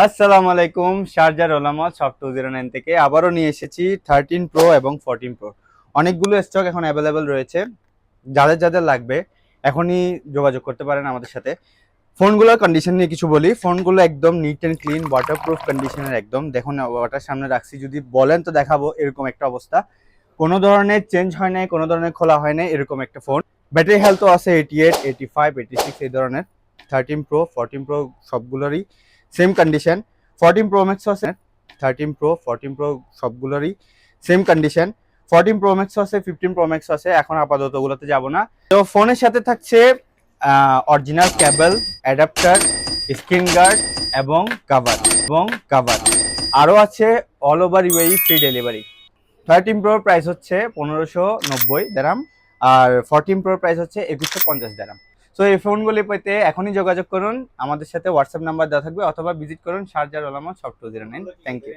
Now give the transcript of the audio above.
আসসালামু আলাইকুম, শারজার ওলামা সফট 209 থেকে আবারও নিয়ে এসেছি 13 প্রো এবং 14 প্রো। অনেকগুলো স্টক এখন অ্যাভেলেবেল রয়েছে। যাদের যাদের লাগবে এখনই যোগাযোগ করতে পারেন আমাদের সাথে। ফোনগুলোর কন্ডিশন নিয়ে কিছু বলি। ফোনগুলো একদম নিট অ্যান্ড ক্লিন, ওয়াটারপ্রুফ কন্ডিশনের। একদম দেখুন, ওয়াটার সামনে রাখছি, যদি বলেন তো দেখাবো। এরকম একটা অবস্থা, কোনো ধরনের চেঞ্জ হয় নাই, কোনো ধরনের খোলা হয় নাই, এরকম একটা ফোন। ব্যাটারি হেলথও আছে 88, 85, 86 এই ধরনের। 13 প্রো 14 প্রো সবগুলোরই সেম কন্ডিশন। 14 প্রো ম্যাক্স আছে, 13 প্রো 14 প্রো সবগুলোরই সেম কন্ডিশন। 14 প্রো ম্যাক্স আছে, 15 প্রো ম্যাক্স আছে। এখন আপাতত ওগুলোতে যাব না। তো ফোনের সাথে থাকছে original cable, adapter, screen guard এবং কাভার আরও আছে। All over UAE free delivery. 13 প্রোর প্রাইস হচ্ছে 1590 দিরহাম, আর 14 প্রোর প্রাইস হচ্ছে 2150 দিরহাম। সো এই ফোনগুলি পেতে এখনই যোগাযোগ করুন আমাদের সাথে। হোয়াটসঅ্যাপ নাম্বার দেওয়া থাকবে, অথবা ভিজিট করুন শারজার ওলামা সফট 209। Thank you.